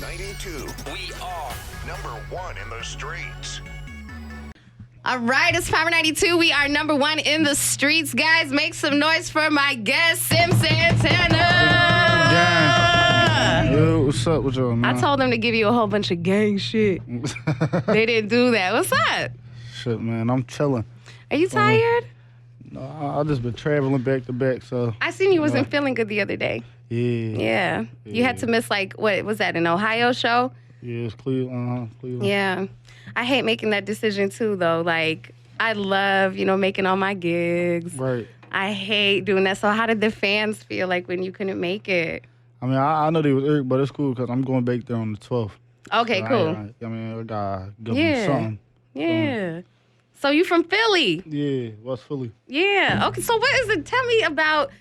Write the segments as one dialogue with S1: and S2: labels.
S1: 92. We are number one in the streets.
S2: All right, it's Power 92. We are number one in the streets, guys. Make some noise for my guest, SimxSantana.
S3: Yo, what's up with y'all, man?
S2: I told them to give you a whole bunch of gang shit. They didn't do that. What's up?
S3: Shit, man, I'm chilling.
S2: Are you tired?
S3: No, I just been traveling back to back, so.
S2: I seen you wasn't feeling good the other day.
S3: Yeah.
S2: You had to miss, like, what was that, an Ohio show?
S3: Yeah, it's Cleveland.
S2: Yeah. I hate making that decision, too, though. Like, I love, making all my gigs.
S3: Right.
S2: I hate doing that. So how did the fans feel like when you couldn't make it?
S3: I mean, I know they was irked, but it's cool because I'm going back there on the 12th.
S2: Okay,
S3: so
S2: cool.
S3: I gotta give them something.
S2: Yeah. So you from Philly?
S3: Yeah, West Philly.
S2: Yeah. Okay, so what is it? Tell me about,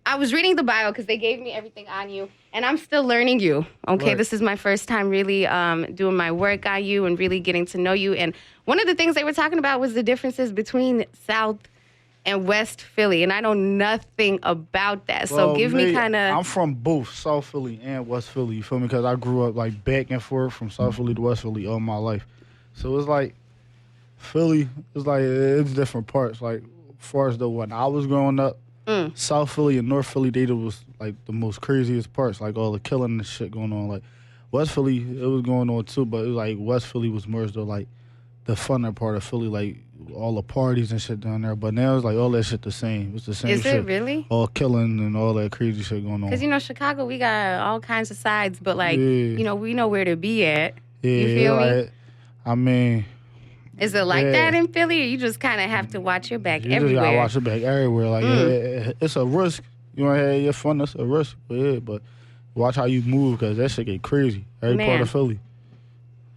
S2: I was reading the bio because they gave me everything on you, and I'm still learning you. Okay,
S3: Right.
S2: This is my first time really doing my work on you and really getting to know you. And one of the things they were talking about was the differences between South and West Philly, and I know nothing about that. So give me kind of...
S3: I'm from both South Philly and West Philly, you feel me? Because I grew up like back and forth from South Philly to West Philly all my life. So it's like Philly, it's different parts. Like as far as when I was growing up, South Philly and North Philly, they was like the most craziest parts, like all the killing and shit going on. Like West Philly, it was going on too, but it was like West Philly was more so like the funner part of Philly, like all the parties and shit down there. But now it's like all that shit the same. It's the same shit.
S2: Is it really?
S3: All killing and all that crazy shit going on.
S2: Because, Chicago, we got all kinds of sides, but, like, we know where to be at.
S3: Yeah,
S2: you feel me?
S3: I mean...
S2: Is it like that in Philly, or you just kind of have to watch your back everywhere?
S3: You just gotta watch your back everywhere. Like, it's a risk. You want to have your fun, it's a risk. But watch how you move, because that shit get crazy. Every part of Philly.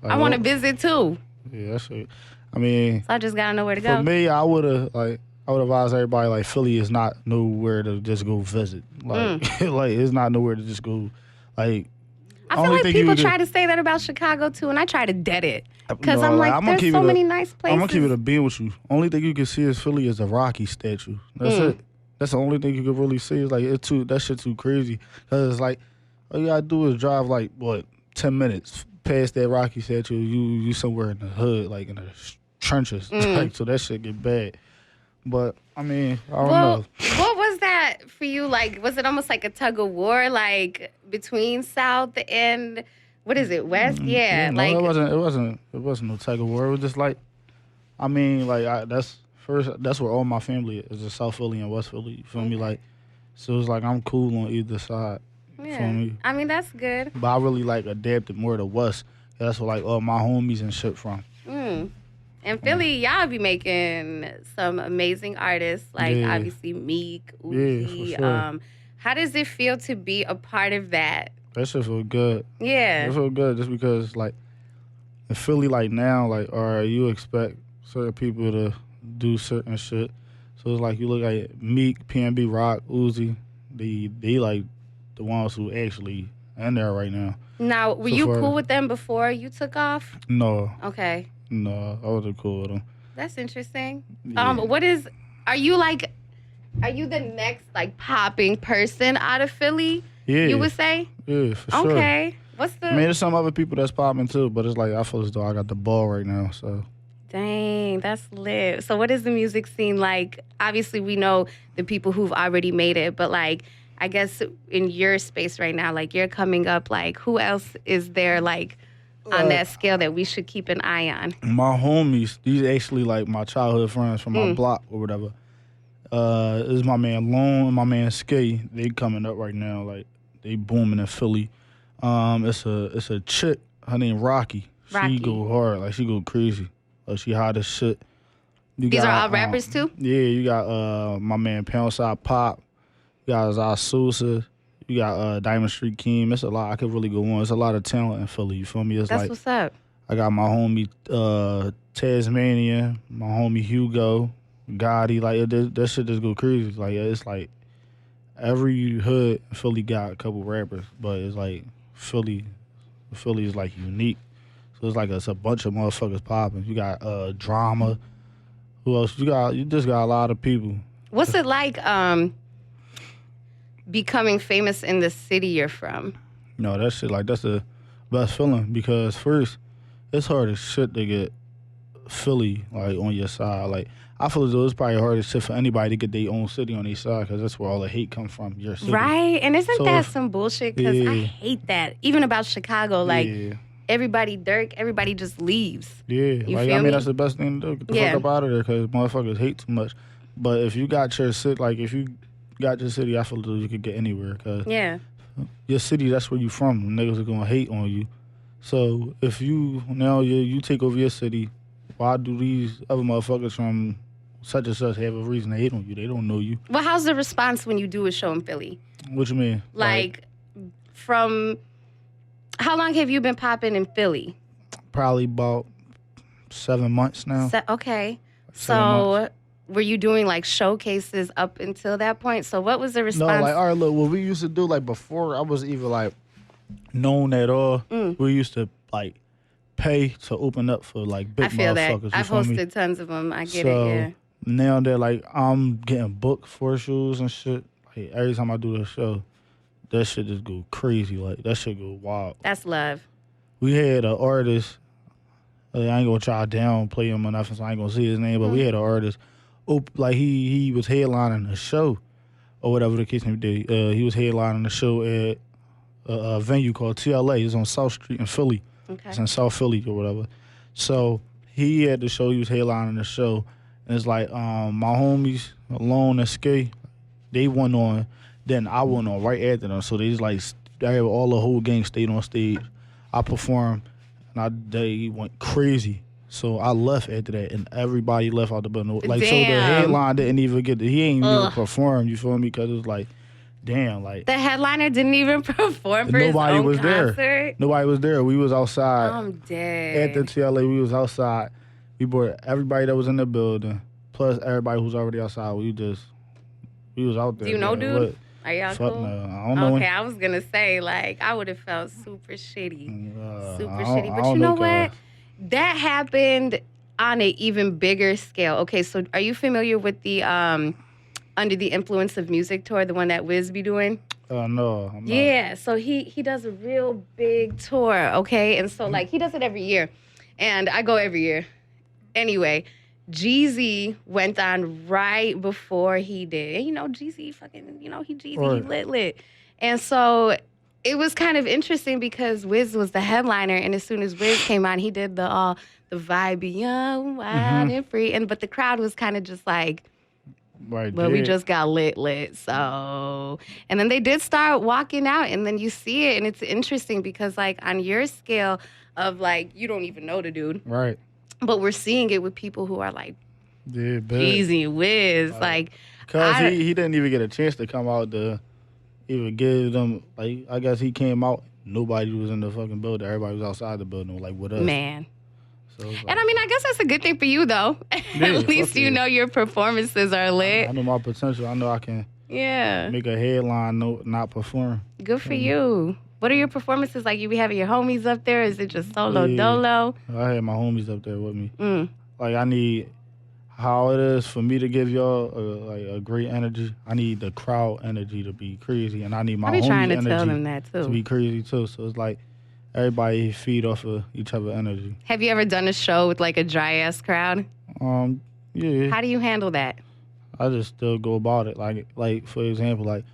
S3: Like,
S2: I want to visit, too.
S3: Yeah, that's it. I mean...
S2: So I just gotta know where to go.
S3: For me, I would advise everybody, like, Philly is not nowhere to just go visit. Like, like it's not nowhere to just go, like...
S2: I feel like people try to say that about Chicago, too, and I try to dead it. Because I'm like, there's so many nice places.
S3: I'm going to keep it a being with you. Only thing you can see is Philly is a Rocky statue. That's it. That's the only thing you can really see. It's like, that shit too crazy. Because it's like, all you got to do is drive, like, 10 minutes past that Rocky statue. You somewhere in the hood, like in the trenches. Like, so that shit get bad. But, I mean, I don't know.
S2: What was that for you? Like, was it almost like a tug of war, like, between South and, what is it, West? Yeah.
S3: No,
S2: like,
S3: it wasn't no tug of war. It was just like, I mean, like, that's where all my family is, just South Philly and West Philly. You feel me? Like, so it's like I'm cool on either side. You feel me?
S2: I mean, that's good.
S3: But I really, like, adapted more to West. That's where, like, all my homies and shit from.
S2: And Philly, y'all be making some amazing artists, like obviously Meek, Uzi.
S3: Yeah, for sure.
S2: How does it feel to be a part of that?
S3: That shit feel good.
S2: Yeah.
S3: It feel good just because, like, in Philly, like, now, like, all right, you expect certain people to do certain shit. So it's like you look at Meek, PNB Rock, Uzi, they like the ones who actually in there right now.
S2: Now, were you cool with them before you took off?
S3: No.
S2: Okay.
S3: No, I wasn't cool with them.
S2: That's interesting.
S3: Yeah.
S2: Are you the next, like, popping person out of Philly?
S3: Yeah.
S2: You would say?
S3: Yeah, for sure.
S2: Okay.
S3: I mean, there's some other people that's popping too, but it's like I feel as though I got the ball right now, so.
S2: Dang, that's lit. So what is the music scene like? Obviously, we know the people who've already made it, but, like, I guess in your space right now, like, you're coming up, like, who else is there, like, on that scale that we should keep an eye on?
S3: My homies, these actually like my childhood friends from my block or whatever. This is my man Lone and my man Skay. They coming up right now, like they booming in Philly. It's a chick, her name Rocky. She go hard, like she go crazy. She hot as shit.
S2: These are all rappers too?
S3: Yeah, you got my man Poundside Pop. You got Zah Sousa. You got Diamond Street Keem. It's a lot. I could really go on. It's a lot of talent in Philly. You feel me?
S2: That's what's up.
S3: I got my homie Tasmania, my homie Hugo, Gotti. Like that shit just go crazy. Like it's like every hood in Philly got a couple rappers, but it's like Philly is like unique. So it's like it's a bunch of motherfuckers popping. You got Drama. Who else? You just got a lot of people.
S2: What's it like becoming famous in the city you're from?
S3: No, that shit, like, that's a best feeling because first, it's hard as shit to get Philly like on your side. Like I feel as though it's probably hard as shit for anybody to get their own city on their side because that's where all the hate comes from. Your city,
S2: Right? And isn't
S3: So
S2: that
S3: if-
S2: some bullshit? Because I
S3: Yeah.
S2: hate that. Even about Chicago, like
S3: yeah,
S2: everybody everybody just leaves.
S3: yeah.
S2: You
S3: Like
S2: feel
S3: I mean,
S2: me?
S3: that's the best thing to do. Get the
S2: Yeah.
S3: fuck up out of there because motherfuckers hate too much. But if you got your city, like if you got your city, I feel as though you could get anywhere because
S2: Yeah.
S3: your city, that's where you from. Niggas are gonna hate on you. So if you you take over your city, why do these other motherfuckers from such and such have a reason to hate on you? They don't know you.
S2: Well, how's the response when you do a show in Philly?
S3: What you mean?
S2: Like, from how long have you been popping in Philly?
S3: Probably about 7 months now.
S2: Okay.
S3: 7
S2: So,
S3: months.
S2: were you doing like showcases up until that point? So, what was the
S3: No,
S2: response?
S3: like all right, look, what we used to do like before I was even like known at all. We used to like pay to open up for like big
S2: I feel that.
S3: motherfuckers. You
S2: I've
S3: feel me?
S2: hosted tons of them. I get
S3: So
S2: it. Yeah.
S3: now that like I'm getting booked for shows and shit, like every time I do the show, that shit just go crazy. Like that shit go wild.
S2: That's love.
S3: We had an artist. I ain't gonna try to downplay him or nothing, so I ain't gonna say his name. But we had an artist. Like he was headlining the show, or whatever the case may be. He was headlining the show at a venue called TLA. It's on South Street in Philly.
S2: Okay.
S3: It's in South Philly or whatever. So he had the show. He was headlining the show, and it's like my homies Alone and Skay, they went on. Then I went on right after them. So they just like all the whole gang stayed on stage. I performed, and they went crazy. So I left after that, and everybody left out the building. Like so, the
S2: Damn.
S3: headline didn't even he ain't even
S2: Ugh.
S3: perform. You feel me? Because it was like, damn, like
S2: The headliner didn't even perform for
S3: nobody
S2: his own
S3: was
S2: concert.
S3: there. Nobody was there. We was outside.
S2: I'm dead.
S3: At the TLA, we was outside. We brought everybody that was in the building, plus everybody who's already outside. We was out there.
S2: Do you know,
S3: man.
S2: dude?
S3: What?
S2: Are y'all
S3: Fuck
S2: cool?
S3: no. I don't know.
S2: Okay, I was gonna say like I would have felt super shitty, super
S3: I
S2: shitty.
S3: don't
S2: But you know
S3: cuz.
S2: what? That happened on an even bigger scale. Okay, so are you familiar with the Under the Influence of Music tour, the one that Wiz be doing?
S3: No. I'm not.
S2: Yeah, so he does a real big tour, okay? And so like he does it every year. And I go every year. Anyway, Jeezy went on right before he did. And, Jeezy fucking, he Jeezy,
S3: Right.
S2: he lit. And so it was kind of interesting because Wiz was the headliner, and as soon as Wiz came on, he did the vibe, young, wild, and free. But the crowd was kind of just like,
S3: Right
S2: well, we
S3: there.
S2: just got lit. So, and then they did start walking out, and then you see it, and it's interesting because, like, on your scale of, like, you don't even know the dude,
S3: Right.
S2: but we're seeing it with people who are like,
S3: Yeah, bad.
S2: Jeezy, Wiz, like,
S3: Cause
S2: I-
S3: he didn't even get a chance to come out to even give them, like, I guess he came out, nobody was in the fucking building. Everybody was outside the building, like, with us.
S2: man.
S3: So it's like,
S2: And I mean, I guess that's a good thing for you, though.
S3: Yeah,
S2: At least
S3: fuck
S2: you
S3: yeah.
S2: know your performances are lit.
S3: I know my potential. I know I can
S2: Yeah.
S3: make a headline, not perform.
S2: Good for you. What are your performances like? You be having your homies up there? Is it just solo
S3: Yeah.
S2: dolo?
S3: I had my homies up there with me.
S2: Mm.
S3: Like, I need how it is for me to give y'all a great energy. I need the crowd energy to be crazy, and I need my
S2: I be
S3: homies
S2: trying to
S3: energy
S2: tell them that,
S3: to
S2: too.
S3: be crazy too. So it's like everybody feed off of each other energy.
S2: Have you ever done a show with, like, a dry-ass crowd?
S3: Yeah.
S2: How do you handle that?
S3: I just still go about it. Like for example, like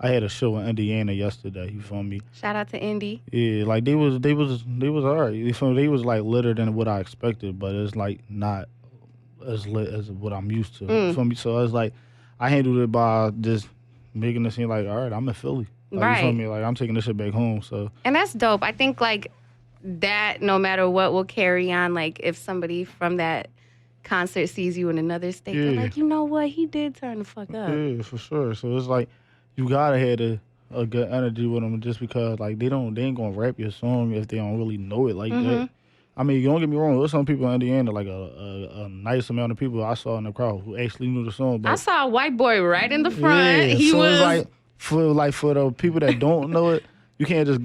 S3: I had a show in Indiana yesterday. You feel me?
S2: Shout out to Indy.
S3: Yeah, like they was alright. You feel me? They was like litter than what I expected, but it's like not as lit as what I'm used to. You feel me? So it's like I handled it by just making it seem like, all right, I'm in Philly. Like,
S2: Right.
S3: You feel me? Like I'm taking this shit back home. So
S2: And that's dope. I think, like, that no matter what will carry on. Like, if somebody from that concert sees you in another state, they're
S3: Yeah.
S2: like, you know what? He did turn the fuck up.
S3: yeah, for sure. So it's like you gotta have a good energy with them, just because like they ain't gonna rap your song if they don't really know it like that. I mean, don't get me wrong. There's some people in Indiana, like a nice amount of people I saw in the crowd who actually knew the song. But
S2: I saw a white boy right in the front.
S3: yeah,
S2: He
S3: so
S2: was
S3: it's like for the people that don't know it, you can't just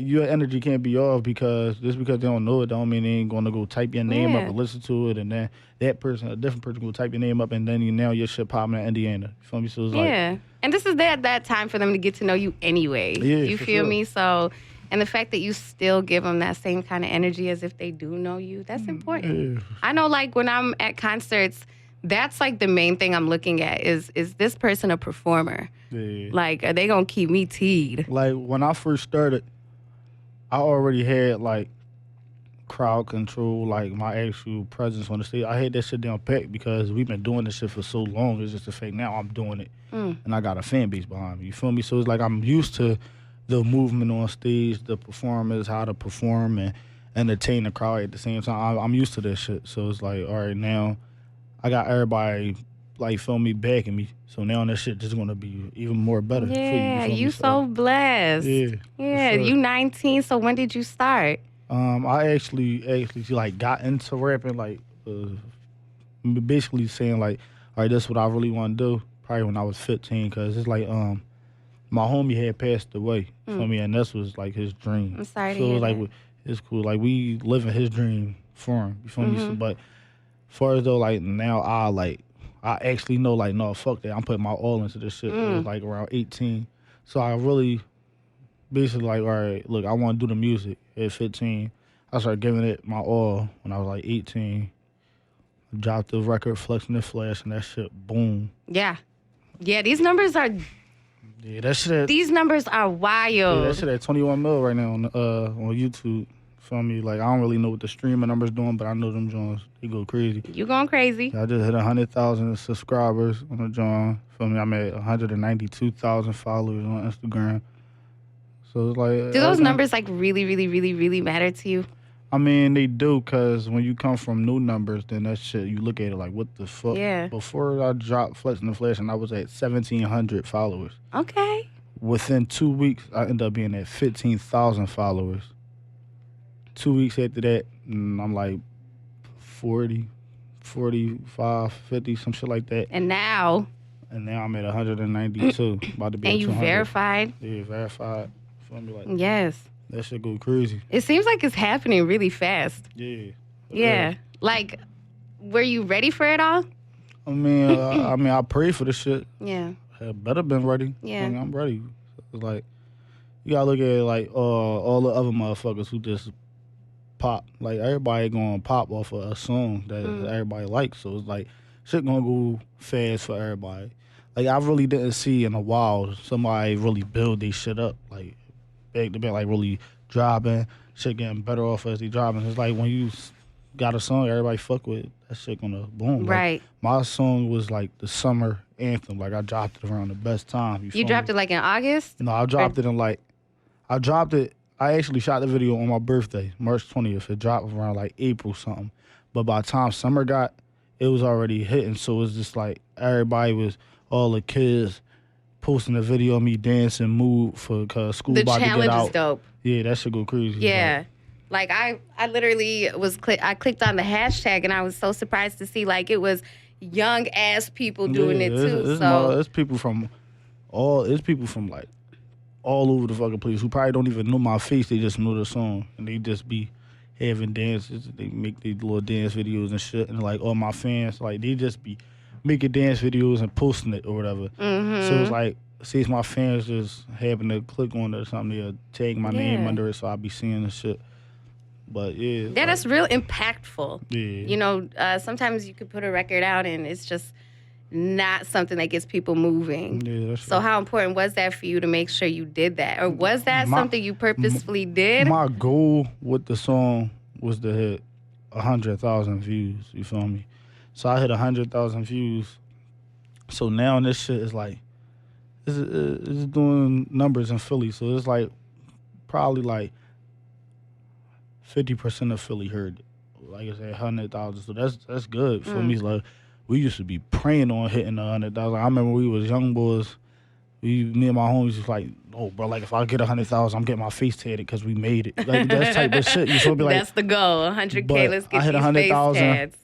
S3: your energy can't be off because just because they don't know it don't mean they ain't gonna go type your name up
S2: Yeah.
S3: and listen to it, and then a different person will type your name up, and then now your shit popping in Indiana. You feel me? So it's like
S2: yeah. And this is that time for them to get to know you anyway.
S3: Yeah,
S2: You
S3: for
S2: feel
S3: sure.
S2: me? So And the fact that you still give them that same kind of energy as if they do know you, that's important.
S3: Yeah.
S2: I know, like, when I'm at concerts, that's, like, the main thing I'm looking at is this person a performer?
S3: Yeah.
S2: Like, are they going to keep me teed?
S3: Like, when I first started, I already had, like, crowd control, like, my actual presence on the stage. I had that shit down pat because we've been doing this shit for so long. It's just the fact now I'm doing it, and I got a fan base behind me. You feel me? So it's like I'm used to the movement on stage, the performers, how to perform and entertain the crowd at the same time. I'm used to this shit. So it's like, all right, now I got everybody, like, feel me, backing me. So now this shit just gonna be even more better.
S2: Yeah,
S3: for you,
S2: you so blessed.
S3: Yeah,
S2: Yeah,
S3: for sure.
S2: you 19, so when did you start?
S3: I actually like got into rapping, like, basically saying like, all right, that's what I really want to do. Probably when I was 15, cause it's like my homie had passed away for me, and this was like his dream.
S2: I'm sorry to
S3: So it
S2: hear
S3: was like
S2: that.
S3: it's cool. Like we living his dream for him. You feel me? So, but far as though, like, now I actually know, like, no, fuck that. I'm putting my all into this shit. It was like around 18, so I really basically like, all right, look, I want to do the music. At 15, I started giving it my all. When I was like 18, dropped the record, Flexin and Flashin, that shit, boom.
S2: Yeah. Yeah, these numbers are
S3: Yeah, that shit at,
S2: these numbers are wild.
S3: yeah, that shit at 21 mil right now on YouTube. Feel me? Like, I don't really know what the streaming numbers doing, but I know them joints, they go crazy.
S2: You going crazy.
S3: I just hit 100,000 subscribers on the joint. Feel me? I'm at 192,000 followers on Instagram. So it's like,
S2: Do those numbers, like, really, really, really, really matter to you?
S3: I mean, they do, because when you come from new numbers, then that shit, you look at it like, what the fuck?
S2: Yeah.
S3: Before I dropped Flexin and Flash, and I was at 1,700 followers.
S2: Okay.
S3: Within 2 weeks, I ended up being at 15,000 followers. 2 weeks after that, I'm like 40, 45, 50, some shit like that.
S2: And now,
S3: And now I'm at 192, about to be
S2: and
S3: at
S2: you
S3: 200.
S2: verified?
S3: Yeah, verified. Feel me? Like,
S2: Yes.
S3: that shit go crazy.
S2: It seems like it's happening really fast.
S3: Yeah.
S2: Yeah. Like, were you ready for it all?
S3: I mean, I pray for this shit.
S2: Yeah.
S3: I better been ready.
S2: Yeah.
S3: I mean, I'm ready. It's like, you gotta look at it like all the other motherfuckers who just pop. Like, everybody gonna pop off of a song that everybody likes. So it's like, shit gonna go fast for everybody. Like, I really didn't see in a while somebody really build their shit up. Like, back to back, like, really dropping, shit getting better off as they dropping. It's like, when you got a song everybody fuck with, that shit gonna boom. Like,
S2: Right.
S3: my song was like the summer anthem. Like, I dropped it around the best time.
S2: You dropped it, like, in August?
S3: No, I dropped it in like, I actually shot the video on my birthday, March 20th. It dropped around like April something. But by the time summer got, it was already hitting. So it was just like, all the kids posting a video of me dancing mood cause school
S2: The
S3: about to get
S2: challenge
S3: out.
S2: is dope.
S3: Yeah, that should go crazy.
S2: Yeah. Like, I literally I clicked on the hashtag, and I was so surprised to see, like, it was young ass people doing it too.
S3: It's people from like all over the fucking place who probably don't even know my face. They just know the song, and they just be having dances. They make these little dance videos and shit, and like all my fans, like, they just be making dance videos and posting it or whatever. So it's like, see, it's my fans just happen to click on it or something, they'll tag my name under it, so I'll be seeing the shit. But yeah,
S2: Yeah, that's real impactful.
S3: Yeah.
S2: You know, sometimes you could put a record out and it's just not something that gets people moving.
S3: Yeah, that's
S2: So
S3: right.
S2: how important was that for you to make sure you did that? Or was that something you purposefully did?
S3: My goal with the song was to hit 100,000 views. You feel me? So I hit 100,000 views. So now this shit is like, it's doing numbers in Philly. So it's like probably like 50% of Philly heard it. Like I said, 100,000. So that's good for me. It's like, we used to be praying on hitting 100,000. I remember we was young boys. Me and my homies was like, oh, bro, like, if I get 100,000, I'm getting my face tatted because we made it. Like, that type of shit. You feel me? Like,
S2: That's the goal. 100K,
S3: but
S2: let's
S3: I
S2: get
S3: hit
S2: these
S3: 100,000.
S2: face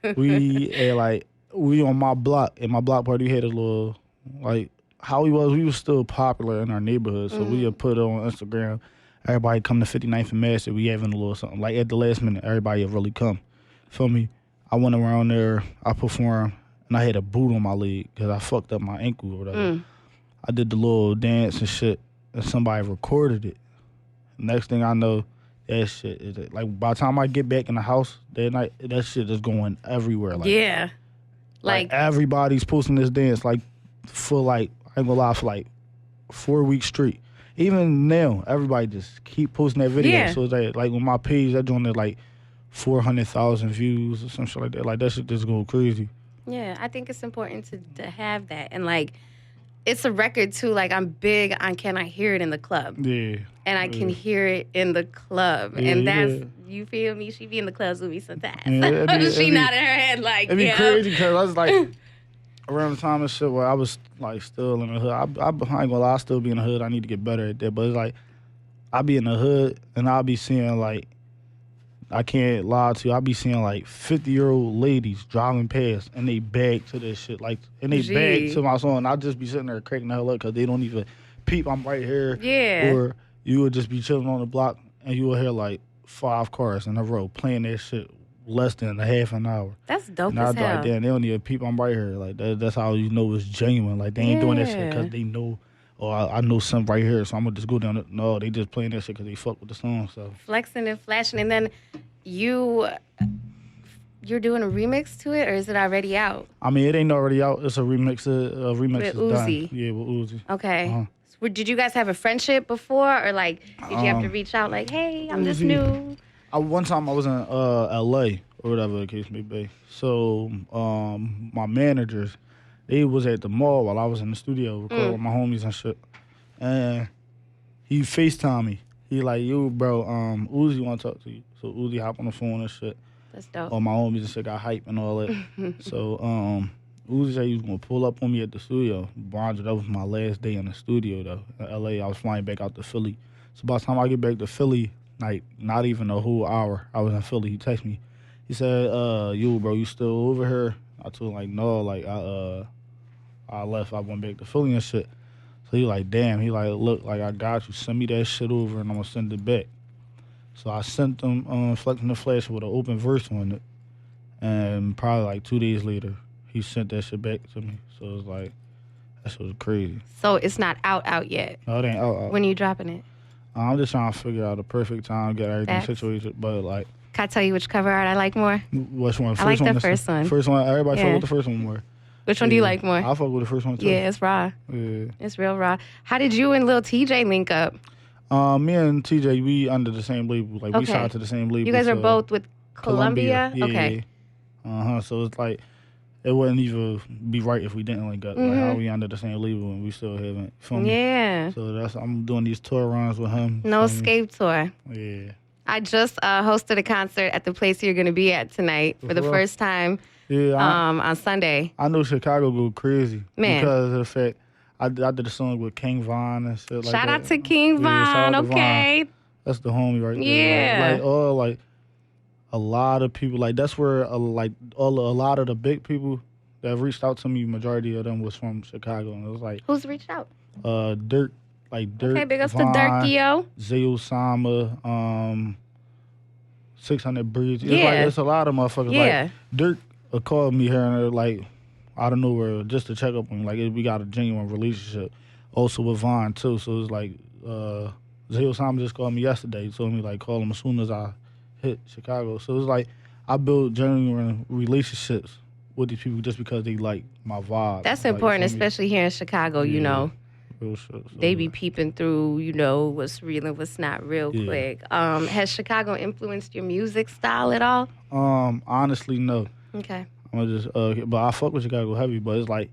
S2: tats.
S3: we on my block. In my block party, we had a little, like, how we was still popular in our neighborhood. So we had put it on Instagram. Everybody come to 59th and Mass, we having a little something. Like, at the last minute, everybody had really come. Feel me? I went around there, I performed, and I had a boot on my leg because I fucked up my ankle or whatever. I did the little dance and shit, and somebody recorded it. Next thing I know, that shit is like by the time I get back in the house that night, that shit is going everywhere. Like,
S2: Yeah.
S3: like everybody's posting this dance like for like I ain't gonna lie for like 4 weeks straight. Even now, everybody just keep posting that video.
S2: Yeah.
S3: So it's like on my page, they're doing it like 400,000 views or some shit like that. Like that shit just go crazy.
S2: Yeah, I think it's important to have that. And like, it's a record too. Like, I'm big on can I hear it in the club?
S3: Yeah.
S2: And I can hear it in the club.
S3: Yeah,
S2: and that's, you feel me? She be in the clubs with me sometimes.
S3: Yeah,
S2: she nodding her head like,
S3: it'd be
S2: yeah.
S3: crazy because I was like, around the time and shit where I was like still in the hood. I ain't gonna lie, I still be in the hood. I need to get better at that. But it's like, I be in the hood and I'll be seeing like, I can't lie to you. I be seeing like 50-year-old ladies driving past and they bag to this shit. Like, and they bag to my song. I just be sitting there cracking the hell up because they don't even peep I'm right here.
S2: Yeah.
S3: Or you would just be chilling on the block and you will hear like 5 cars in a row playing that shit less than a half an hour.
S2: That's dope
S3: and
S2: as
S3: hell. Like, damn, they don't even peep I'm right here. Like, that's how you know it's genuine. Like, they ain't doing that shit because they know, oh, I know something right here, so I'm going to just go down it. No, they just playing that shit because they fuck with the song. So
S2: Flexing and flashing. And then you're doing a remix to it, or is it already out?
S3: I mean, it ain't already out. It's a remix. Remix
S2: With
S3: is
S2: Uzi.
S3: done. Yeah, with Uzi.
S2: Okay. Did you guys have a friendship before, or like did you have to reach out like, hey, I'm just new?
S3: One time I was in L.A. or whatever the case may be. So my managers, they was at the mall while I was in the studio recording with my homies and shit. And he FaceTimed me. He like, yo, bro, Uzi want to talk to you. So Uzi hop on the phone and shit.
S2: That's dope.
S3: All my homies and shit got hype and all that. So Uzi said he was going to pull up on me at the studio. Bronze, that was my last day in the studio, though. In L.A., I was flying back out to Philly. So by the time I get back to Philly, like, not even a whole hour, I was in Philly. He texted me. He said, yo, bro, you still over here? I told him, like, no, like, I left. I went back to Philly and shit. So he like, damn. He like, look, like, I got you. Send me that shit over, and I'm going to send it back. So I sent them Flexin the Flash with an open verse on it. And probably like 2 days later, he sent that shit back to me. So it was like, that shit was crazy.
S2: So it's not out yet?
S3: No, it ain't out.
S2: When are you dropping it?
S3: I'm just trying to figure out the perfect time, get everything situated. But like,
S2: can I tell you which cover art I like more?
S3: Which one?
S2: I like the first one.
S3: First one, everybody fuck with the first one more.
S2: Which one do you like more?
S3: I fuck with the first one too.
S2: Yeah, it's raw.
S3: Yeah.
S2: It's real raw. How did you and Lil TJ link up?
S3: Me and TJ, we under the same label. Like, we signed to the same label.
S2: You guys are both with Columbia?
S3: Yeah.
S2: Okay.
S3: So it's like, it wouldn't even be right if we didn't link up. Like, how we under the same label and we still haven't. Feel me?
S2: Yeah.
S3: So I'm doing these tour runs with him.
S2: No Escape Tour.
S3: Yeah.
S2: I just hosted a concert at the place you're going to be at tonight for the first time.
S3: Yeah.
S2: On Sunday.
S3: I know Chicago go crazy.
S2: Man.
S3: Because of the fact I did a song with King Von and shit like that.
S2: Shout out to King Von, okay.
S3: Von. That's the homie right there.
S2: Yeah.
S3: Like a lot of people, like that's where a lot of the big people that have reached out to me, majority of them was from Chicago. And it was like,
S2: who's reached out?
S3: Dirk.
S2: Okay, big ups to
S3: Von,
S2: Dirkio.
S3: Zayo Sama, 600 Breeds.
S2: Yeah.
S3: It's a lot of motherfuckers.
S2: Yeah.
S3: Like, Dirk called me here and they're like, out of nowhere, just to check up on me. Like, we got a genuine relationship. Also with Von, too. So it's like, Zayo Sama just called me yesterday. He told me, like, call him as soon as I hit Chicago. So it's like, I built genuine relationships with these people just because they like my vibe.
S2: That's
S3: like,
S2: important, especially here in Chicago, you know.
S3: Real shit. So,
S2: they be peeping through, you know, what's real and what's not real quick. Has Chicago influenced your music style at all?
S3: Honestly, no.
S2: Okay.
S3: I'm just, but I fuck with Chicago heavy, but it's like,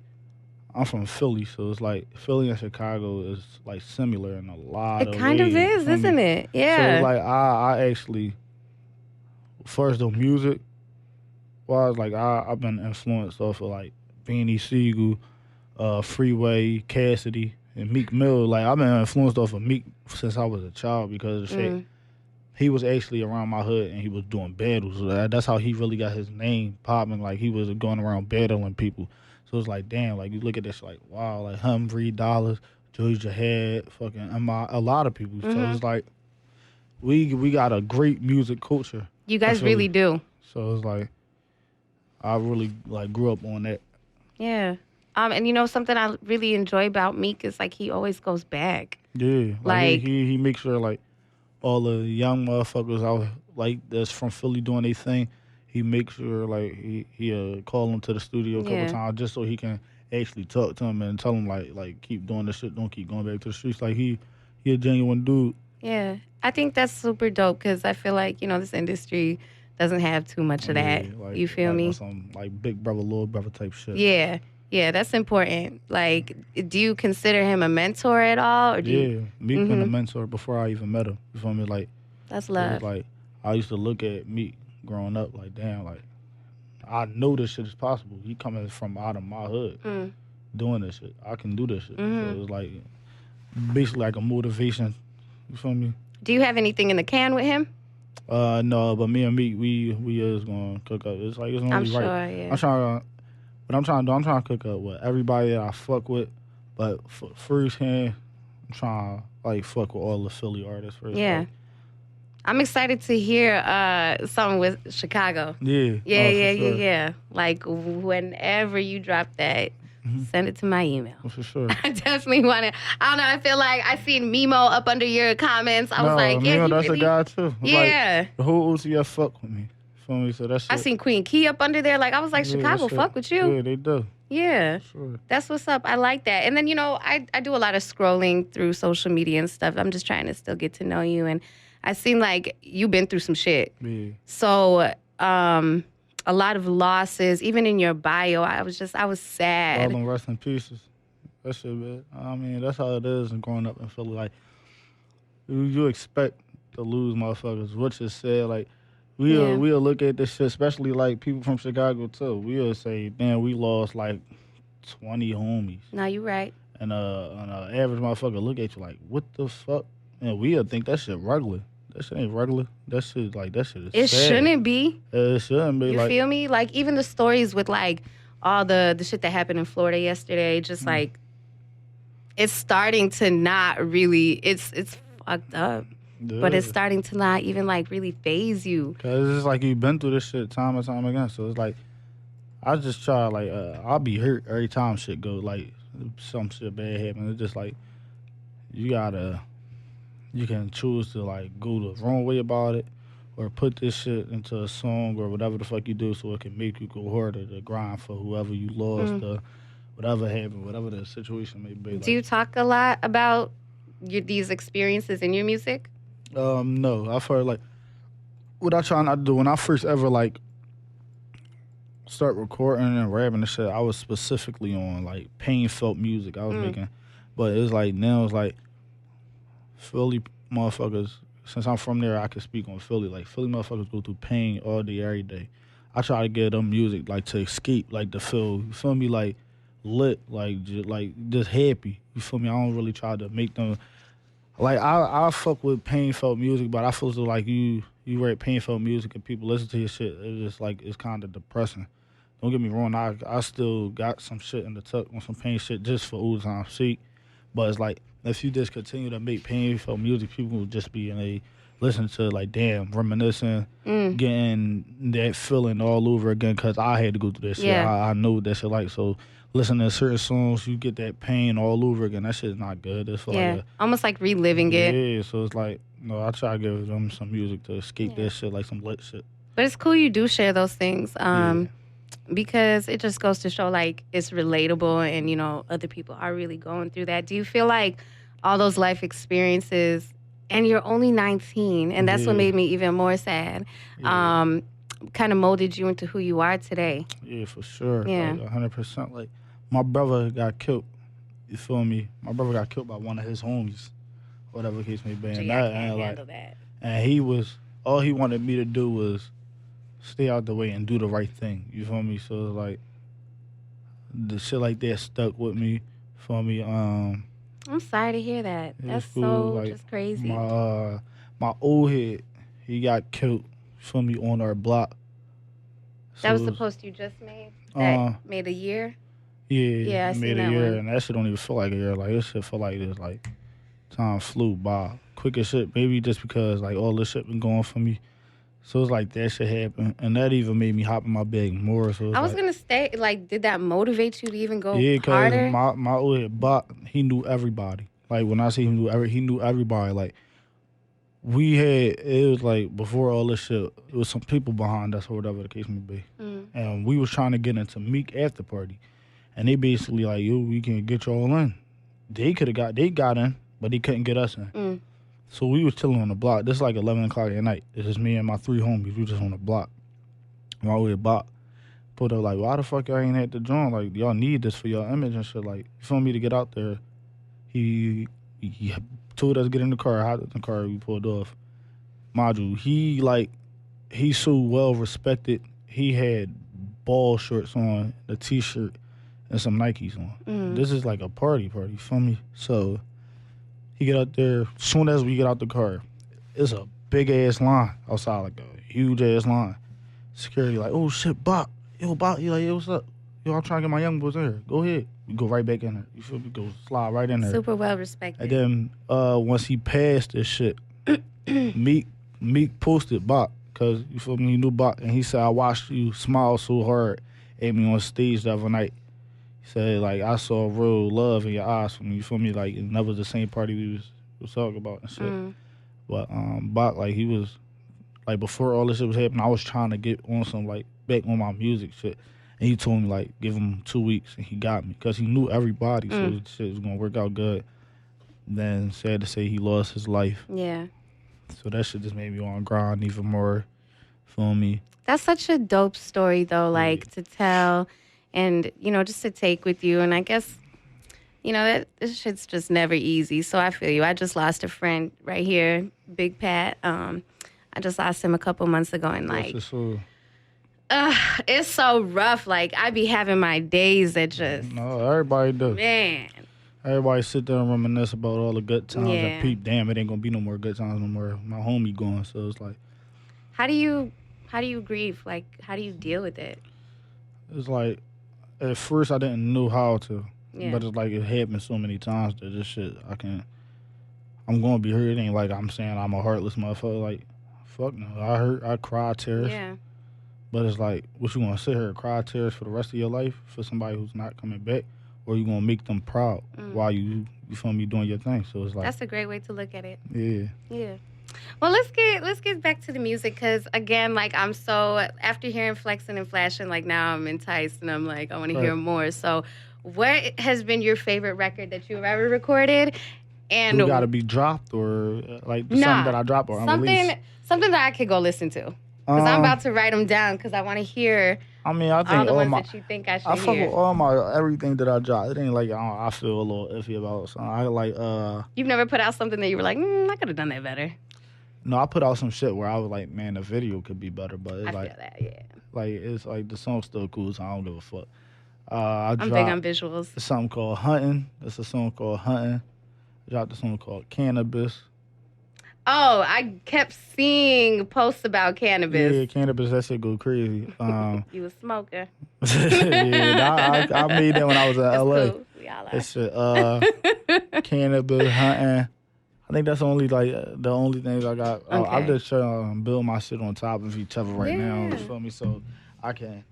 S3: I'm from Philly, so it's like Philly and Chicago is like similar in a lot of ways.
S2: It kind of is, isn't it? Yeah.
S3: So it's like, I actually, first the music, was like, I've been influenced off of like Beanie Siegel, Freeway, Cassidy, and Meek Mill. Like, I've been influenced off of Meek since I was a child because of the fact he was actually around my hood and he was doing battles. That's how he really got his name popping. Like, he was going around battling people. So it's like, damn, like, you look at this, like, wow, like, Humphrey, Dollars, Georgia Head, fucking a lot of people. So it's like, we got a great music culture.
S2: You guys really do.
S3: So it's like, I really, like, grew up on that.
S2: Yeah. And you know, something I really enjoy about Meek is, like, he always goes back.
S3: Yeah. Like he makes sure, like, all the young motherfuckers out like that's from Philly doing their thing. He makes sure like he call them to the studio a couple
S2: Yeah.
S3: times just so he can actually talk to them and tell them like keep doing this shit, don't keep going back to the streets. Like he a genuine dude.
S2: Yeah. I think that's super dope because I feel like, this industry doesn't have too much of that.
S3: Yeah,
S2: You feel
S3: like on
S2: me?
S3: some like big brother, little brother type shit.
S2: Yeah. Yeah, that's important. Like, do you consider him a mentor at all? Or do you?
S3: Yeah, Meek been a mentor before I even met him. You feel me? Like
S2: That's
S3: it was
S2: love.
S3: like I used to look at Meek growing up like damn, like I know this shit is possible. He coming from out of my hood
S2: Mm.
S3: doing this shit. I can do this shit.
S2: Mhm.
S3: So it's like basically like a motivation. You feel me?
S2: Do you have anything in the can with him?
S3: No, but me and Meek, we is gonna cook up. It's like it's only
S2: I'm
S3: right.
S2: sure, yeah.
S3: I'm trying to, what I'm trying to do, I'm trying to cook up with everybody that I fuck with, but first hand, I'm trying to like fuck with all the Philly artists first.
S2: Yeah.
S3: Like,
S2: I'm excited to hear something with Chicago.
S3: yeah.
S2: Yeah,
S3: for
S2: yeah,
S3: sure.
S2: yeah. Like, whenever you drop that, send it to my email.
S3: For sure.
S2: I definitely want it. I don't know. I feel like I seen Mimo up under your comments. I was like, yeah,
S3: Mimo,
S2: he
S3: that's
S2: really,
S3: a guy too. It's
S2: yeah.
S3: Like, the whole OTF fuck with me. Feel me? So that's
S2: I seen Queen Key up under there. Like, I was like, Chicago, fuck with you.
S3: Yeah, they do.
S2: Yeah.
S3: Sure.
S2: That's what's up. I like that. And then, I do a lot of scrolling through social media and stuff. I'm just trying to still get to know you. And I seem like you've been through some shit.
S3: Yeah.
S2: So, a lot of losses, even in your bio, I was sad.
S3: All them rest in pieces. That shit, man. I mean, that's how it is. And growing up in Philly, like you expect to lose motherfuckers. Which is sad. Like we'll look at this shit, especially like people from Chicago too. We'll say, damn, we lost like 20 homies.
S2: No, you right.
S3: And an average motherfucker look at you like, what the fuck? And we'll think that shit regular. That shit ain't regular. That shit is
S2: It
S3: sad.
S2: shouldn't be.
S3: It shouldn't be.
S2: You
S3: like,
S2: feel me? Like, even the stories with, like, all the shit that happened in Florida yesterday, just, like, it's starting to not really, it's fucked up.
S3: yeah.
S2: But it's starting to not even, like, really phase you.
S3: Cause it's just like you've been through this shit time and time again. So it's like, I just try, like, I'll be hurt every time shit go, like, some shit bad happen. It's just like, you can choose to, like, go the wrong way about it or put this shit into a song or whatever the fuck you do so it can make you go harder to grind for whoever you lost or whatever happened, whatever the situation may be.
S2: Do you talk a lot about these experiences in your music?
S3: No. I've heard, like, what I try not to do when I first ever, like, start recording and rapping and shit, I was specifically on, like, pain-felt music I was making. But it's like, now it's like, Philly motherfuckers, since I'm from there, I can speak on Philly. Like, Philly motherfuckers go through pain all day, every day. I try to get them music, like, to escape, like, to feel, you feel me, like, lit, like just happy. You feel me? I don't really try to make them, like, I fuck with pain-felt music, but I feel so like you write pain-felt music and people listen to your shit, it's just, like, it's kind of depressing. Don't get me wrong, I still got some shit in the tuck on some pain shit just for old time's sake. But it's like, if you just continue to make painful music, people will just be in a listen to, like, damn, reminiscing, getting that feeling all over again because I had to go through that shit.
S2: Yeah.
S3: I know what that shit like. So listening to certain songs, you get that pain all over again. That shit's not good. It's like
S2: Almost like reliving it.
S3: yeah, so it's like, no, I try to give them some music to escape that shit, like some lit shit.
S2: But it's cool you do share those things. Because it just goes to show, like, it's relatable and, other people are really going through that. Do you feel like all those life experiences, and you're only 19, and that's what made me even more sad, kind of molded you into who you are today?
S3: Yeah, for sure.
S2: Yeah.
S3: Like, 100%. Like, my brother got killed. You feel me? My brother got killed by one of his homies, whatever the case may be.
S2: So
S3: And
S2: yeah, I
S3: that,
S2: can't
S3: and, like,
S2: handle that.
S3: and all he wanted me to do was stay out the way and do the right thing. You feel me? So it's like the shit like that stuck with me. Feel me?
S2: I'm sorry to hear that.
S3: It
S2: That's
S3: was cool.
S2: so
S3: Like,
S2: just crazy.
S3: my old head, he got killed. Feel me? On our block.
S2: That was
S3: So
S2: the
S3: it was-
S2: post you just made? That made a year?
S3: Yeah,
S2: I
S3: it
S2: seen
S3: made a
S2: that
S3: year,
S2: one.
S3: and that shit don't even feel like a year. Like, this shit feel like this, like, time flew by quick as shit. Maybe just because, like, all this shit been going for me. So it's like that shit happened, and that even made me hop in my bag more. So it's
S2: I was
S3: like,
S2: going to say, like, did that motivate you to even go
S3: yeah, because
S2: harder?
S3: my old head, Bot, he knew everybody. Like, when I say he knew everybody, like, it was like before all this shit, it was some people behind us or whatever the case may be. And we was trying to get into Meek after party. And they basically like, yo, we can get y'all in. They got in, but they couldn't get us in. So we was chilling on the block. This is like 11 o'clock at night. It's just me and my 3 homies. We just on the block. While we block. Put up like, why the fuck y'all ain't at the joint? Like, y'all need this for y'all image and shit. Like, you feel me, to get out there. He told us to get in the car. I hopped in the car. We pulled off. Mind you, he's so well respected. He had ball shorts on, a t-shirt, and some Nikes on. This is like a party, you feel me? So he get out there. As soon as we get out the car, it's a big ass line outside, like a huge ass line. Security like, oh shit, Bop. Yo, Bop. He like, yo, what's up? Yo, I'm trying to get my young boys in here. Go ahead. We go right back in there. You feel me? Go slide right in there.
S2: Super well respected.
S3: And then once he passed this shit, Meek posted Bop, because you feel me, he knew Bop, and he said, I watched you smile so hard at me on stage the other night. He said, like, I saw real love in your eyes for me, you feel me? Like, and that was the same party we was talking about and shit. But Bop, like, he was, like, before all this shit was happening, I was trying to get on some, like, back on my music shit. And he told me, like, give him 2 weeks, and he got me. Because he knew everybody, so the shit was going to work out good. Then, sad to say, he lost his life.
S2: Yeah.
S3: So that shit just made me want to grind even more. Feel me?
S2: That's such a dope story, though, like, to tell and, you know, just to take with you. And I guess, you know, this shit's just never easy. So I feel you. I just lost a friend right here, Big Pat. I just lost him a couple months ago, and, like, it's so rough. Like, I be having my days that just...
S3: No, everybody does.
S2: Man.
S3: Everybody sit there and reminisce about all the good times and
S2: Yeah.
S3: peep, damn, it ain't gonna be no more good times no more. My homie gone, so it's like...
S2: How do you grieve? Like, how do you deal with it?
S3: It's like, at first I didn't know how to.
S2: Yeah.
S3: But it's like, it happened so many times that this shit, I'm gonna be hurt. It ain't like I'm saying I'm a heartless motherfucker. Like, fuck no. I hurt, I cry tears.
S2: Yeah.
S3: But it's like, what you gonna sit here and cry tears for the rest of your life for somebody who's not coming back? Or you gonna make them proud while you feel me, doing your thing? So it's like...
S2: That's a great way to look at it.
S3: Yeah.
S2: Yeah. Well, let's get back to the music, because, again, like, I'm so... After hearing Flexin and Flashin, like, now I'm enticed, and I'm like, I want to hear more. So what has been your favorite record that you've ever recorded? And
S3: You gotta be dropped or, like, something that I drop or unreleased?
S2: Something that I could go listen to. Because I'm about to write them down, because I want to hear...
S3: I mean, I think
S2: all the ones that you think I should
S3: I fuck
S2: hear.
S3: with all my everything that I drop. It ain't like I feel a little iffy about something. I like
S2: You've never put out something that you were like, I could have done that better.
S3: No, I put out some shit where I was like, man, the video could be better, but it's
S2: I
S3: like
S2: feel that, yeah.
S3: like it's like the song's still cool, so I don't give a fuck.
S2: I'm big on visuals.
S3: Something called Hunting. It's a song called Hunting. I dropped a song called Cannabis.
S2: Oh, I kept seeing posts about cannabis.
S3: Yeah, Cannabis, that shit go crazy.
S2: You a smoker.
S3: Yeah, I made that when I was in
S2: That's
S3: LA.
S2: cool. We all are.
S3: That shit, Cannabis, Hunting. I think that's only the only things I got.
S2: Okay.
S3: I'm just trying to build my shit on top of each other right now. You
S2: Yeah.
S3: feel me? So I can,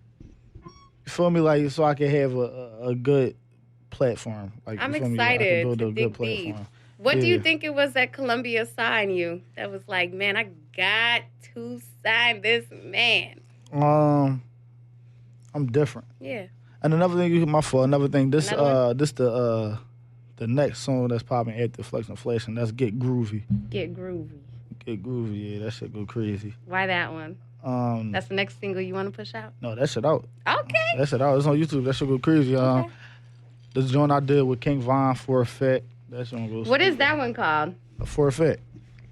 S3: you feel me? Like, so I can have a good platform. Like,
S2: I'm
S3: you feel me?
S2: excited
S3: I can build
S2: to
S3: a
S2: dig
S3: good platform.
S2: deep. What do you
S3: Yeah.
S2: think it was that Columbia signed you? That was like, man, I got to sign this man.
S3: I'm different.
S2: Yeah.
S3: And another thing, my fault. Another thing, this
S2: Another
S3: the next song that's popping after Flexin' Flashin', that's Get Groovy.
S2: Get groovy.
S3: Get Groovy, yeah, that shit go crazy.
S2: Why that one? That's the next single you want to push out?
S3: No, that shit out.
S2: Okay.
S3: That shit out. It's on YouTube. That shit go crazy.
S2: Okay.
S3: This joint I did with King Von, For Effect. That shit goes.
S2: What is that one called?
S3: For Effect.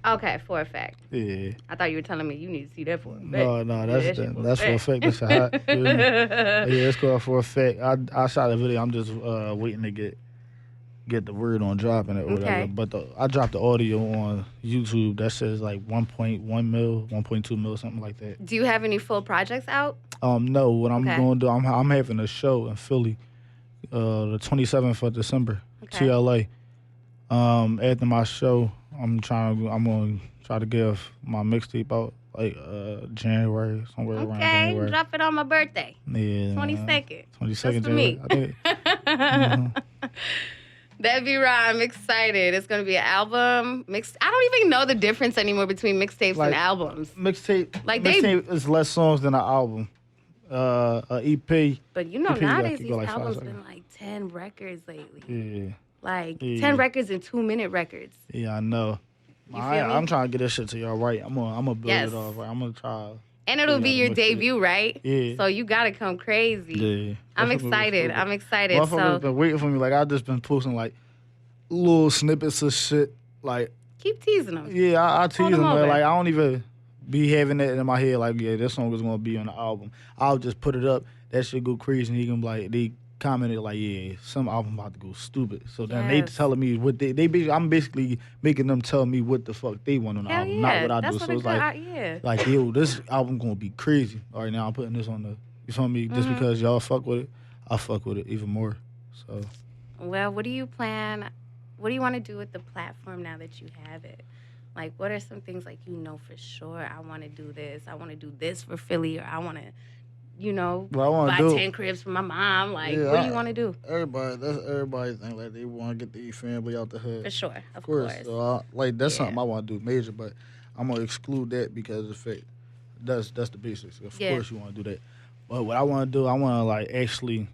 S2: Okay, For Effect.
S3: Yeah.
S2: I thought you were telling me you need to see that For Effect.
S3: No, that's
S2: Yeah,
S3: that's For Effect. That's hot. Yeah, it's called For Effect. I shot a video. I'm just waiting to get the word on dropping it or whatever.
S2: Okay.
S3: But I dropped the audio on YouTube. That shit is like 1.1 mil, 1.2 mil, something like that.
S2: Do you have any full projects out?
S3: No, what I'm
S2: Okay.
S3: going to do, I'm having a show in Philly, the 27th of December,
S2: Okay.
S3: TLA. After my show, I'm gonna try to give my mixtape out like January, somewhere around
S2: Okay,
S3: January.
S2: drop it on my birthday.
S3: Yeah,
S2: 22nd.
S3: 22nd
S2: Just for me.
S3: January. I think.
S2: That'd be right. I'm excited. It's gonna be an album. I don't even know the difference anymore between mixtapes and albums.
S3: Mixtape is less songs than an album. A EP.
S2: But you know,
S3: EP
S2: nowadays
S3: can
S2: these
S3: go like
S2: albums
S3: 5
S2: been
S3: seconds.
S2: like 10 records lately.
S3: Yeah.
S2: Like 10 records and 2-minute records.
S3: Yeah, I know.
S2: You feel me?
S3: I'm trying to get this shit to y'all right. I'm gonna build
S2: Yes.
S3: it off right. I'm gonna try.
S2: And it'll be your
S3: mixtape.
S2: debut, right?
S3: Yeah.
S2: So you gotta come crazy.
S3: Yeah.
S2: I'm
S3: That's what
S2: excited.
S3: it's
S2: I'm excited.
S3: Motherfuckers
S2: So
S3: been waiting for me. Like I just been posting like little snippets of shit. Like
S2: keep teasing them.
S3: yeah, I tease
S2: Hold
S3: them.
S2: 'em over.
S3: Like I don't even be having that in my head. Like yeah, this song is gonna be on the album. I'll just put it up. That shit go crazy, and he can be like they commented like yeah, some album about to go stupid. So then they
S2: Yes.
S3: telling me what I'm basically making them tell me what the fuck they want on the
S2: Hell
S3: album,
S2: yeah.
S3: not what I
S2: That's
S3: do.
S2: what
S3: So
S2: a
S3: it's
S2: good,
S3: like.
S2: yeah.
S3: Like, yo, this album gonna be crazy. All right, now I'm putting this on the, you feel me? Just
S2: Mm-hmm.
S3: because y'all fuck with it, I fuck with it even more. So,
S2: Well, what do you plan? What do you want to do with the platform now that you have it? Like, what are some things like you know for sure? I want to do this. I want to do this for Philly, or I want to,
S3: what I wanna
S2: buy
S3: do-
S2: 10 cribs for my mom. Like,
S3: Yeah,
S2: what do you want to do?
S3: that's everybody think like they want to get their family out the hood.
S2: For sure, of
S3: Of course.
S2: course.
S3: So, that's
S2: Yeah.
S3: something I want to do major, but I'm gonna exclude that because of the fact that's the basics. Of
S2: Yeah.
S3: course, you want to do that. But what I want to do, I want to like actually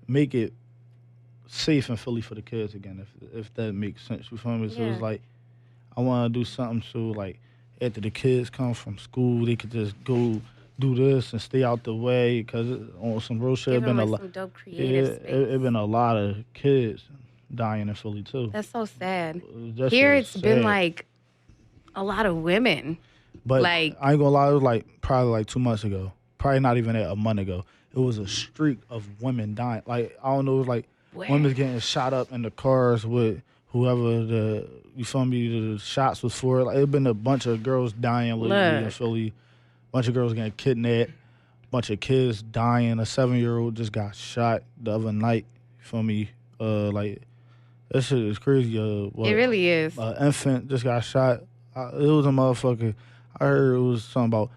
S3: make it safe in Philly for the kids again, if that makes sense. You feel me? So
S2: Yeah.
S3: it's like I want to do something so like after the kids come from school, they could just go do this and stay out the way because on some real shit,
S2: Give
S3: it been
S2: them
S3: a
S2: like
S3: lot.
S2: some dope
S3: Yeah,
S2: creative
S3: it
S2: space.
S3: been a lot of kids dying in Philly too.
S2: That's so sad.
S3: That
S2: Here
S3: shit
S2: it's
S3: is
S2: been
S3: sad.
S2: like a lot of women.
S3: But
S2: like-
S3: I ain't gonna lie, it was like probably like 2 months ago. Probably not even that, a month ago. It was a streak of women dying. Like I don't know, it was like
S2: Where?
S3: women getting shot up in the cars with whoever you feel me, the shots was for. Like it been a bunch of girls dying lately in
S2: Look.
S3: Philly. Bunch of girls getting kidnapped. Bunch of kids dying. A 7-year-old just got shot the other night. You feel me? Like that shit is crazy.
S2: It really is.
S3: Infant just got shot. It was a motherfucker. I heard it was something about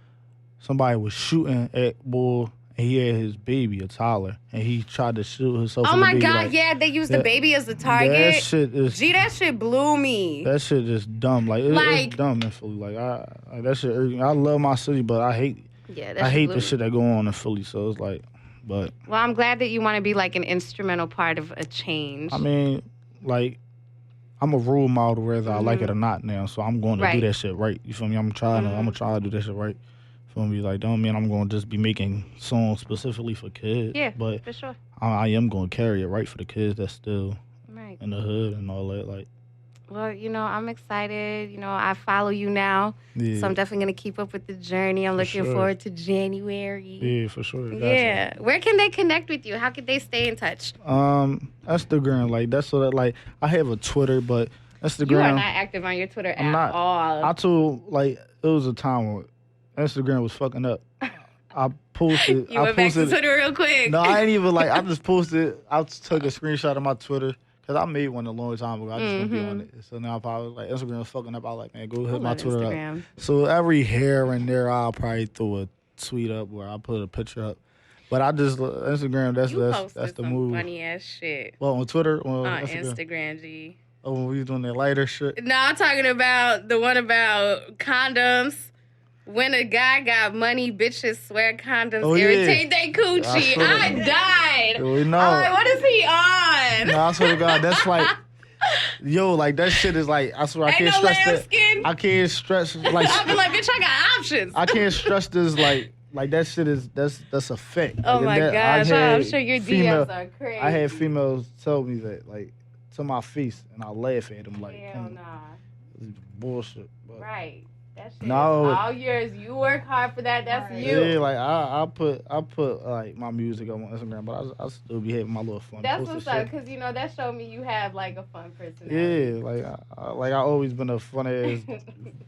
S3: somebody was shooting at boy, and he had his baby, a toddler, and he tried to shoot himself.
S2: Oh
S3: in the
S2: my
S3: baby,
S2: God,
S3: like,
S2: yeah, they used the
S3: that-
S2: baby as a
S3: That
S2: target.
S3: shit is
S2: That shit blew me.
S3: that shit just dumb. Like,
S2: Like-
S3: it's dumb in Philly. Like that shit. I love my city, but I hate
S2: Yeah,
S3: I hate
S2: blew
S3: the
S2: me.
S3: shit that go on in Philly. So it's like, but
S2: Well, I'm glad that you want to be like an instrumental part of a change.
S3: I mean, like. I'm a role model whether I like it or not now, so I'm going to
S2: Right.
S3: do that shit right. You feel me? I'm gonna try to do that shit right. Feel me? Like, don't mean I'm going to just be making songs specifically for kids.
S2: Yeah,
S3: But
S2: for sure.
S3: I am going to carry it right for the kids that's still
S2: Right.
S3: in the hood and all that. Like,
S2: Well, I'm excited. I follow you now,
S3: yeah,
S2: so I'm definitely gonna keep up with the journey. I'm looking
S3: sure.
S2: forward to January.
S3: yeah, for sure. Gotcha.
S2: Yeah. Where can they connect with you? How can they stay in touch?
S3: Instagram, like that's so that like I have a Twitter, but Instagram.
S2: You are not active on your Twitter
S3: I'm
S2: at
S3: not.
S2: all.
S3: I told like it was a time when Instagram was fucking up. I posted.
S2: You went back to Twitter real quick.
S3: No, I ain't even like. I just posted. I took a screenshot of my Twitter because I made one a long time ago. I just don't be on it. So now I probably like Instagram was fucking up. I was like, man, go hit
S2: I
S3: my
S2: love
S3: Twitter up.
S2: Instagram.
S3: So every here and there, I'll probably throw a tweet up where I put a picture up. But I just Instagram.
S2: You
S3: That's
S2: posted
S3: the
S2: some
S3: move.
S2: funny ass shit
S3: Well, on Twitter,
S2: on
S3: Instagram.
S2: Instagram, G.
S3: Oh, when we was doing that lighter shit.
S2: No, I'm talking about the one about condoms. When a guy got money, bitches swear condoms
S3: Oh, yeah.
S2: irritate they coochie.
S3: saw
S2: I
S3: that.
S2: died.
S3: We know.
S2: I'm like, what is he on?
S3: No, I swear to God, that's like, yo, like that shit is like, I swear I
S2: Ain't
S3: can't
S2: no
S3: stress that.
S2: lambskin.
S3: I can't stress like.
S2: I've been like, bitch, I got options.
S3: I can't stress this like that shit is that's a fact.
S2: Oh
S3: Like,
S2: my
S3: that-
S2: gosh,
S3: I had
S2: I'm sure your
S3: female-
S2: DMs are crazy.
S3: I had females tell me that like to my face, and I laugh at them like,
S2: Hell nah.
S3: this is bullshit. But
S2: Right. That shit
S3: No.
S2: is all yours. You work hard for that. That's
S3: yeah,
S2: you.
S3: like I put like my music on Instagram, but I still be having my little fun.
S2: That's
S3: posting
S2: what's up,
S3: shit.
S2: because, that showed me you have, like, a fun personality.
S3: Yeah, like I always been a fun ass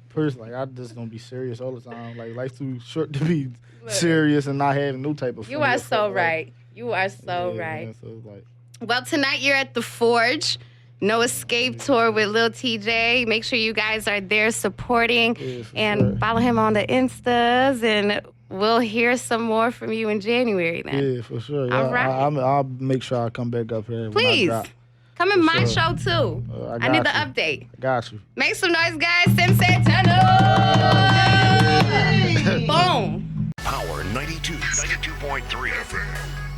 S3: person. Like I just don't be serious all the time. Like life's too short to be
S2: Look.
S3: serious and not having no type of fun.
S2: You are
S3: What the
S2: so
S3: fuck,
S2: right. You are so
S3: yeah,
S2: right.
S3: man, so it's like,
S2: Well, tonight you're at the Forge. No Escape Tour with Lil TJ. Make sure you guys are there supporting
S3: yeah, for
S2: and
S3: sure.
S2: follow him on the Instas. And we'll hear some more from you in January then.
S3: Yeah, for sure. Yeah,
S2: All right.
S3: I'll make sure I come back up here.
S2: Please.
S3: When I drop.
S2: Come in my
S3: sure.
S2: show too.
S3: I
S2: I need the
S3: got you.
S2: update.
S3: I got you.
S2: Make some noise, guys. SimxSantana. Boom.
S1: Power 92.3 FM.